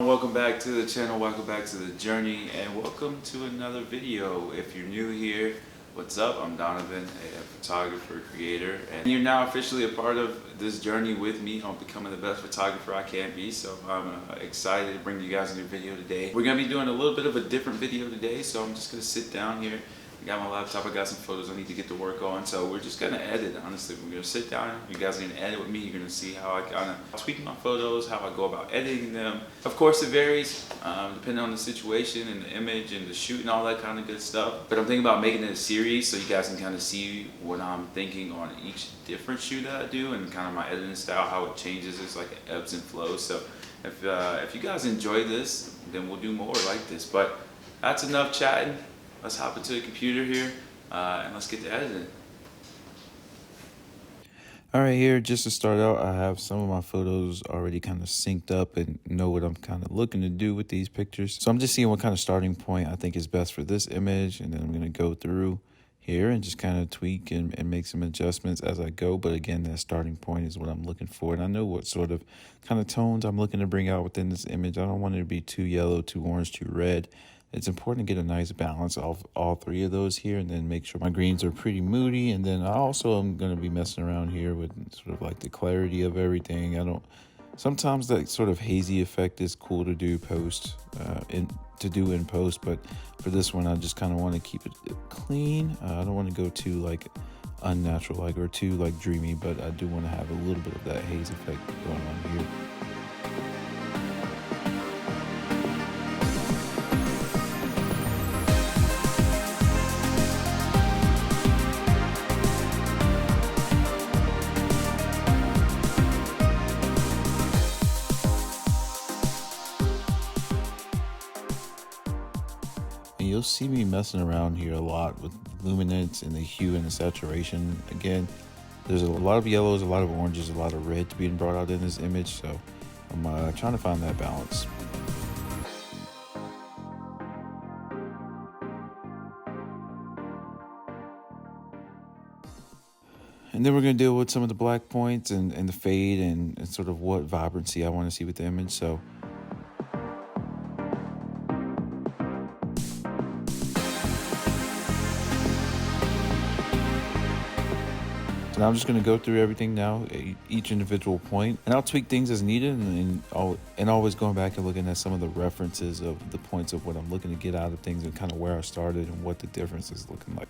welcome back to the channel, welcome back to the journey, and welcome to another video. If you're new here, what's up? I'm Donovan, a photographer, creator, and you're now officially a part of this journey with me on becoming the best photographer I can be. So I'm excited to bring you guys a new video today. We're gonna be doing a little bit of a different video today, so I'm just gonna sit down here. I got my laptop, I got some photos I need to get to work on, so we're just gonna edit. Honestly, we're gonna sit down, you guys are gonna edit with me. You're gonna see how I kind of tweak my photos, how I go about editing them. Of course it varies depending on the situation and the image and the shoot and all that kind of good stuff, but I'm thinking about making it a series so you guys can kind of see what I'm thinking on each different shoot that I do and kind of my editing style, how it changes. It's like ebbs and flows. So if you guys enjoy this, then we'll do more like this. But that's enough chatting. Let's hop into the computer here and let's get to editing. All right, here, just to start out, I have some of my photos already kind of synced up and know what I'm kind of looking to do with these pictures. So I'm just seeing what kind of starting point I think is best for this image, and then I'm going to go through here and just kind of tweak and make some adjustments as I go. But again, that starting point is what I'm looking for, and I know what sort of kind of tones I'm looking to bring out within this image. I don't want it to be too yellow, too orange, too red. It's important to get a nice balance of all three of those here, and then make sure my greens are pretty moody. And then I also am going to be messing around here with sort of like the clarity of everything. Sometimes that sort of hazy effect is cool to do in post, but for this one I just kind of want to keep it clean. I don't want to go too like unnatural or too like dreamy, but I do want to have a little bit of that haze effect going on here. You'll see me messing around here a lot with luminance and the hue and the saturation. Again, there's a lot of yellows, a lot of oranges, a lot of red being brought out in this image, so I'm trying to find that balance. And then we're going to deal with some of the black points and the fade and sort of what vibrancy I want to see with the image. So now I'm just going to go through everything now, each individual point, and I'll tweak things as needed, and always going back and looking at some of the references of the points of what I'm looking to get out of things and kind of where I started and what the difference is looking like.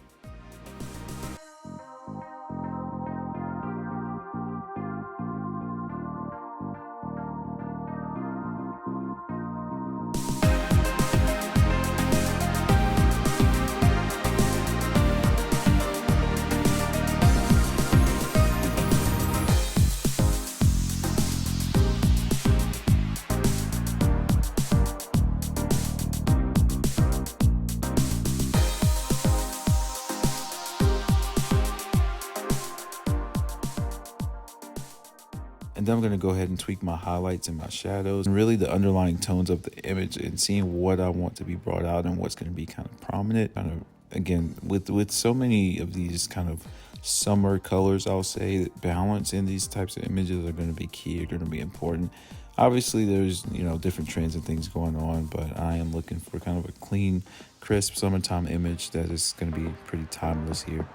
And then I'm going to go ahead and tweak my highlights and my shadows and really the underlying tones of the image and seeing what I want to be brought out and what's going to be kind of prominent. Kind of, again, with so many of these kind of summer colors, I'll say that balance in these types of images are going to be key, are going to be important. Obviously, there's, different trends and things going on, but I am looking for kind of a clean, crisp summertime image that is going to be pretty timeless here.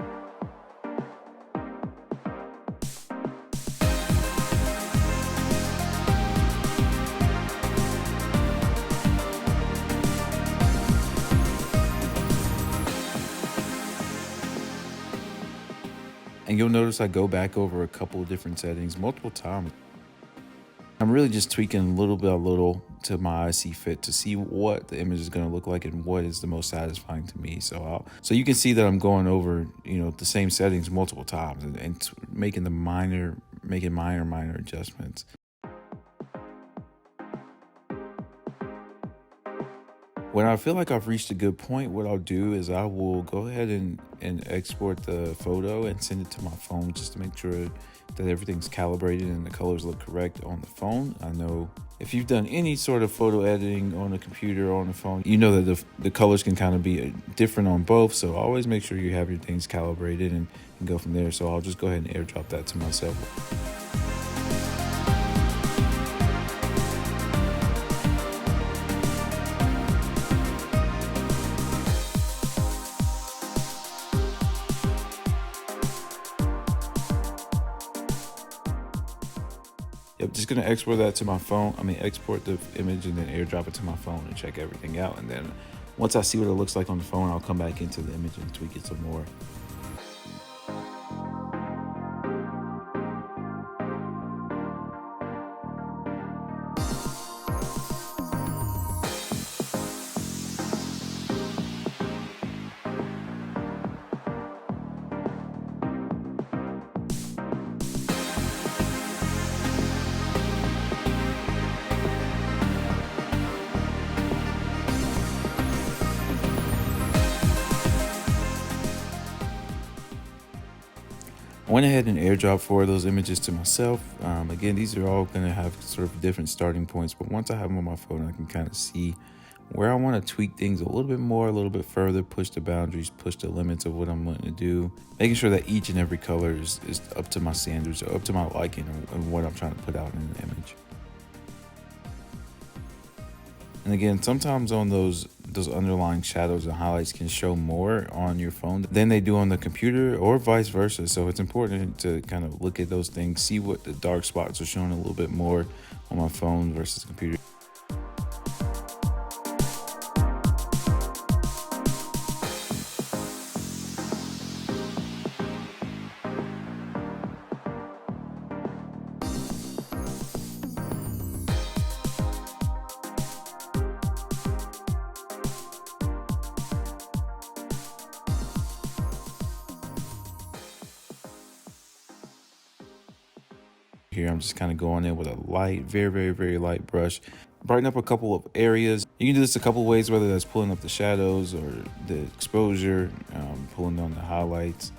And you'll notice I go back over a couple of different settings multiple times. I'm really just tweaking little by little to my eye see fit to see what the image is going to look like and what is the most satisfying to me. So you can see that I'm going over, the same settings multiple times and making minor adjustments. When I feel like I've reached a good point, what I'll do is I will go ahead and export the photo and send it to my phone just to make sure that everything's calibrated and the colors look correct on the phone. I know if you've done any sort of photo editing on a computer or on a phone, you know that the colors can kind of be different on both. So always make sure you have your things calibrated and go from there. So I'll just go ahead and airdrop that to myself. just gonna export that to my phone. Export the image and then airdrop it to my phone and check everything out. And then once I see what it looks like on the phone, I'll come back into the image and tweak it some more. I went ahead and airdropped 4 of those images to myself. Again, these are all going to have sort of different starting points, but once I have them on my phone, I can kind of see where I want to tweak things a little bit more, a little bit further, push the boundaries, push the limits of what I'm wanting to do, making sure that each and every color is up to my standards, or up to my liking, and what I'm trying to put out in the image. And again, sometimes on those underlying shadows and highlights can show more on your phone than they do on the computer, or vice versa. So it's important to kind of look at those things, see what the dark spots are showing a little bit more on my phone versus the computer. Here I'm just kind of going in with a light, very light brush, brighten up a couple of areas. You can do this a couple of ways, whether that's pulling up the shadows or the exposure, pulling on the highlights.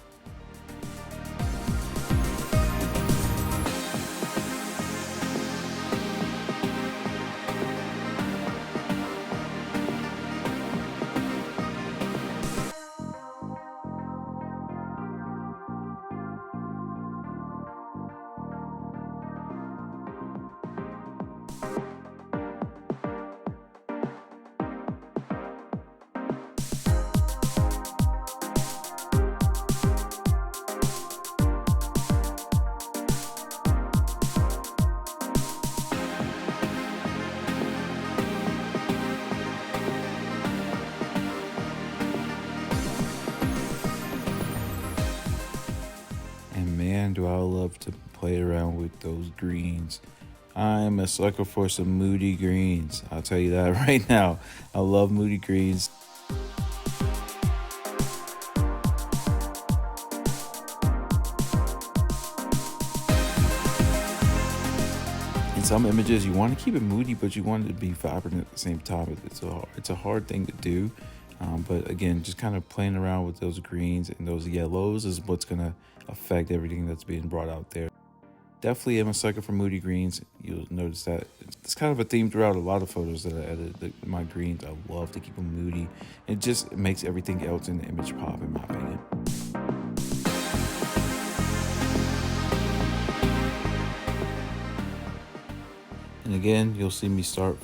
And man, do I love to play around with those greens. I'm a sucker for some moody greens. I'll tell you that right now. I love moody greens. In some images, you want to keep it moody, but you want it to be vibrant at the same time. It's a hard thing to do. But again, just kind of playing around with those greens and those yellows is what's going to affect everything that's being brought out there. Definitely am a sucker for moody greens. You'll notice that it's kind of a theme throughout a lot of photos that I edit. My greens, I love to keep them moody. It just makes everything else in the image pop, in my opinion. And again, you'll see me start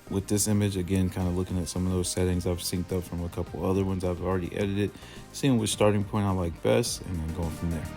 with this image, again, kind of looking at some of those settings I've synced up from a couple other ones I've already edited, seeing which starting point I like best, and then going from there.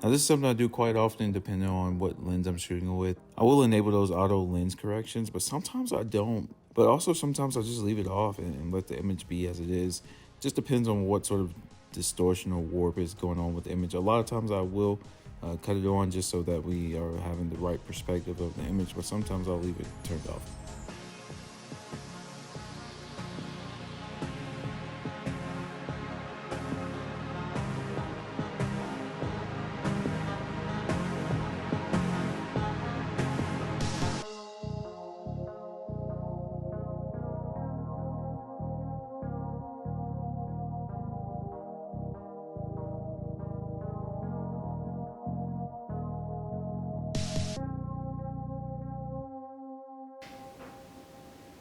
Now this is something I do quite often depending on what lens I'm shooting with. I will enable those auto lens corrections, but sometimes I don't. But also sometimes I just leave it off and let the image be as it is. Just depends on what sort of distortion or warp is going on with the image. A lot of times I will cut it on just so that we are having the right perspective of the image, but sometimes I'll leave it turned off.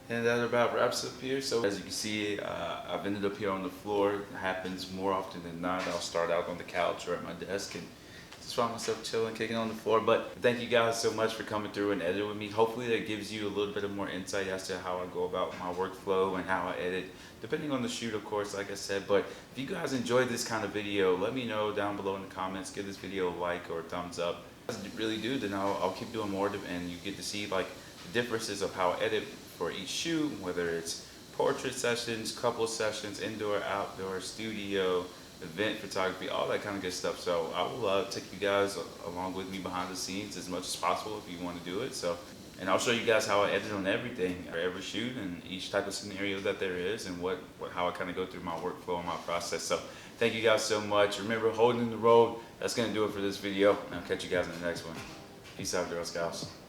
And that about wraps up here. So as you can see, I've ended up here on the floor. It happens more often than not. I'll start out on the couch or at my desk and just find myself chilling, kicking on the floor. But thank you guys so much for coming through and editing with me. Hopefully that gives you a little bit of more insight as to how I go about my workflow and how I edit, depending on the shoot, of course, like I said. But if you guys enjoyed this kind of video, let me know down below in the comments. Give this video a like or a thumbs up. If you really do, then I'll keep doing more and you get to see like the differences of how I edit for each shoot, whether it's portrait sessions, couple sessions, indoor, outdoor, studio, event photography, all that kind of good stuff. So I will take you guys along with me behind the scenes as much as possible if you want to do it. So, and I'll show you guys how I edit on everything, for every shoot and each type of scenario that there is, and how I kind of go through my workflow and my process. So thank you guys so much. Remember, holding the road. That's gonna do it for this video. I'll catch you guys in the next one. Peace out, Girl Scouts.